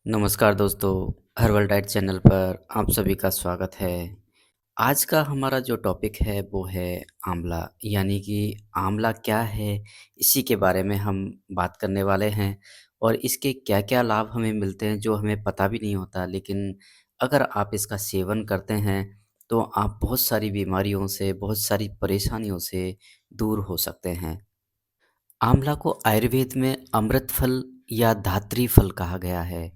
नमस्कार दोस्तों, herbal diet channel पर आप सभी का स्वागत है। आज का हमारा जो टॉपिक है वो है आंवला, यानी कि आंवला क्या है, इसी के बारे में हम बात करने वाले हैं और इसके क्या-क्या लाभ हमें मिलते हैं जो हमें पता भी नहीं होता। लेकिन अगर आप इसका सेवन करते हैं तो आप बहुत सारी बीमारियों से, बहुत सारी परेशानियों से दूर हो सकते हैं। आंवला को आयुर्वेद में अमृत फल या धात्री फल कहा गया है।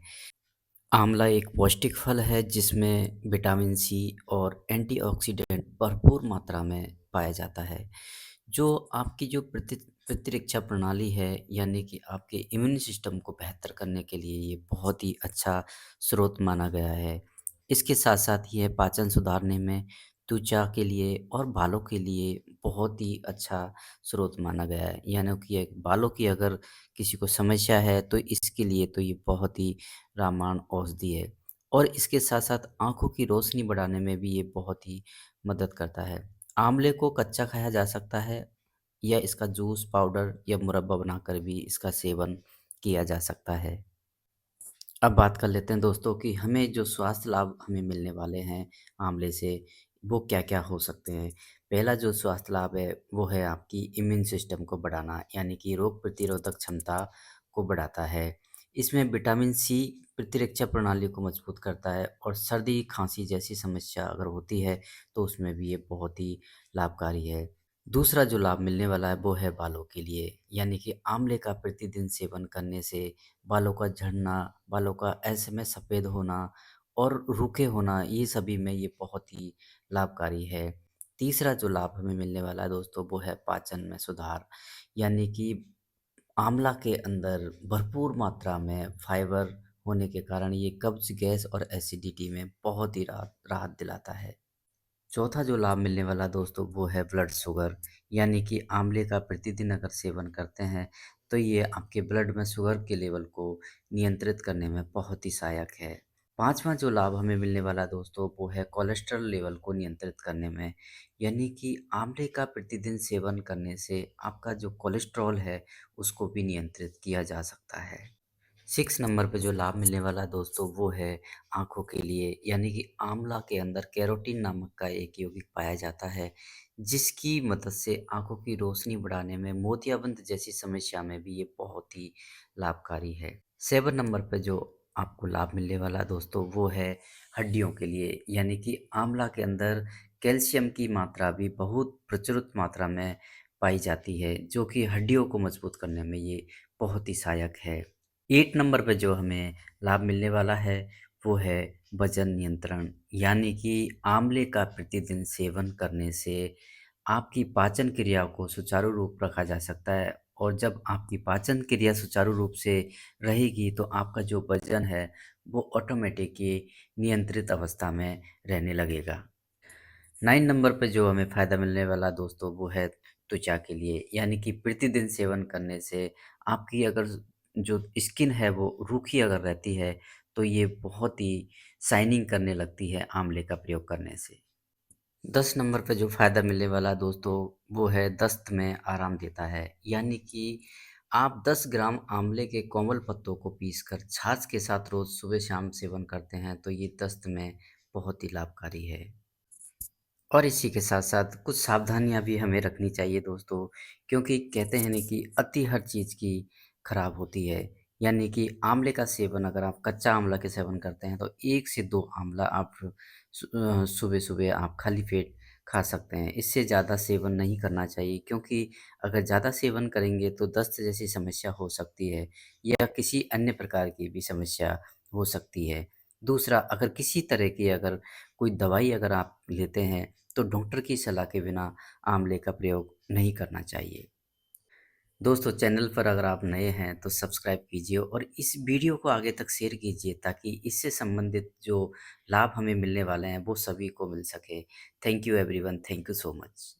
आंवला एक पौष्टिक फल है जिसमें विटामिन सी और एंटीऑक्सीडेंट भरपूर मात्रा में पाया जाता है, जो आपकी जो प्रतिरक्षा प्रणाली है, यानी कि आपके इम्यून सिस्टम को बेहतर करने के लिए ये बहुत ही अच्छा स्रोत माना गया है। इसके साथ-साथ ये पाचन सुधारने में, त्वचा के लिए और बालों के लिए बहुत ही अच्छा स्रोत माना गया है। यानी कि एक बालों की अगर किसी को समस्या है तो इसके लिए तो ये बहुत ही रामबाण औषधि है और इसके साथ-साथ आँखों की रोशनी बढ़ाने में भी ये बहुत ही मदद करता है। आंवले को कच्चा खाया जा सकता है या इसका जूस, पाउडर या मुरब्बा बनाकर भी इसका सेवन किया जा सकता है। अब बात कर लेते हैं दोस्तों कि हमें जो स्वास्थ्य लाभ हमें मिलने वाले हैं आंवले से, वो क्या-क्या हो सकते हैं। पहला जो स्वास्थ्य लाभ है, वो है आपकी इम्यून सिस्टम को बढ़ाना, यानी कि रोग प्रतिरोधक क्षमता को बढ़ाता है। इसमें विटामिन सी प्रतिरक्षा प्रणाली को मजबूत करता है और सर्दी, खाँसी जैसी समस्या अगर होती है, तो उसमें भी ये बहुत ही लाभकारी है। दूसरा जो लाभ मिलने वाला है, वो है बालों के लिए, यानी कि आंवले का प्रतिदिन सेवन करने से बालों का झड़ना, बालों का ऐसे में सफ़ेद होना और रूखे होना, ये सभी में ये बहुत ही लाभकारी है। तीसरा जो लाभ हमें मिलने वाला है दोस्तों, वो है पाचन में सुधार, यानी कि आंवला के अंदर भरपूर मात्रा में फाइबर होने के कारण ये कब्ज़, गैस और एसिडिटी में बहुत ही राहत राहत दिलाता है। चौथा जो लाभ मिलने वाला दोस्तों, वो है ब्लड शुगर, यानी कि आंवले का प्रतिदिन अगर सेवन करते हैं तो ये आपके ब्लड में शुगर के लेवल को नियंत्रित करने में बहुत ही सहायक है। पांचवा जो लाभ हमें मिलने वाला दोस्तों, वो है कोलेस्ट्रॉल लेवल को नियंत्रित करने में, यानी कि आंवले का प्रतिदिन सेवन करने से आपका जो कोलेस्ट्रॉल है उसको भी नियंत्रित किया जा सकता है। 6 नंबर पे जो लाभ मिलने वाला है दोस्तों, वो है आँखों के लिए, यानी कि आंवला के अंदर कैरोटीन नामक का एक यौगिक पाया जाता है, जिसकी मदद से आँखों की रोशनी बढ़ाने में, मोतियाबिंद जैसी समस्या में भी ये बहुत ही लाभकारी है। 7 नंबर पे जो आपको लाभ मिलने वाला है दोस्तों, वो है हड्डियों के लिए, यानी कि आंवला के अंदर कैल्शियम की मात्रा भी बहुत प्रचुर मात्रा में पाई जाती है, जो कि हड्डियों को मजबूत करने में ये बहुत ही सहायक है। 8 नंबर पे जो हमें लाभ मिलने वाला है, वो है वज़न नियंत्रण, यानी कि आंवले का प्रतिदिन सेवन करने से आपकी पाचन क्रिया को सुचारू रूप रखा जा सकता है और जब आपकी पाचन क्रिया सुचारू रूप से रहेगी, तो आपका जो वज़न है, वो ऑटोमेटिक ही नियंत्रित अवस्था में रहने लगेगा। 9 नंबर पे जो हमें फ़ायदा मिलने वाला दोस्तों, वो है त्वचा के लिए, यानी कि प्रतिदिन सेवन करने से आपकी अगर जो स्किन है वो रूखी अगर रहती है तो ये बहुत ही शाइनिंग करने लगती है आंवले का प्रयोग करने से। 10 नंबर पे जो फ़ायदा मिलने वाला दोस्तों, वो है दस्त में आराम देता है, यानी कि आप 10 ग्राम आंवले के कोमल पत्तों को पीसकर छाछ के साथ रोज़ सुबह-शाम सेवन करते हैं तो ये दस्त में बहुत ही लाभकारी है। और इसी के साथ-साथ कुछ सावधानियाँ भी हमें रखनी चाहिए दोस्तों, क्योंकि कहते हैं ना कि अति हर चीज़ की खराब होती है। यानी कि आँवले का सेवन अगर आप कच्चा आँवला के सेवन करते हैं तो 1 से 2 आँवला आप सुबह-सुबह आप खाली पेट खा सकते हैं। इससे ज़्यादा सेवन नहीं करना चाहिए, क्योंकि अगर ज़्यादा सेवन करेंगे तो दस्त जैसी समस्या हो सकती है या किसी अन्य प्रकार की भी समस्या हो सकती है। दूसरा, अगर किसी तरह की अगर कोई दवाई अगर आप लेते हैं तो डॉक्टर की सलाह के बिना आंवले का प्रयोग नहीं करना चाहिए। दोस्तों, चैनल पर अगर आप नए हैं तो सब्सक्राइब कीजिए और इस वीडियो को आगे तक शेयर कीजिए ताकि इससे संबंधित जो लाभ हमें मिलने वाले हैं वो सभी को मिल सके। Thank you everyone, thank you so much.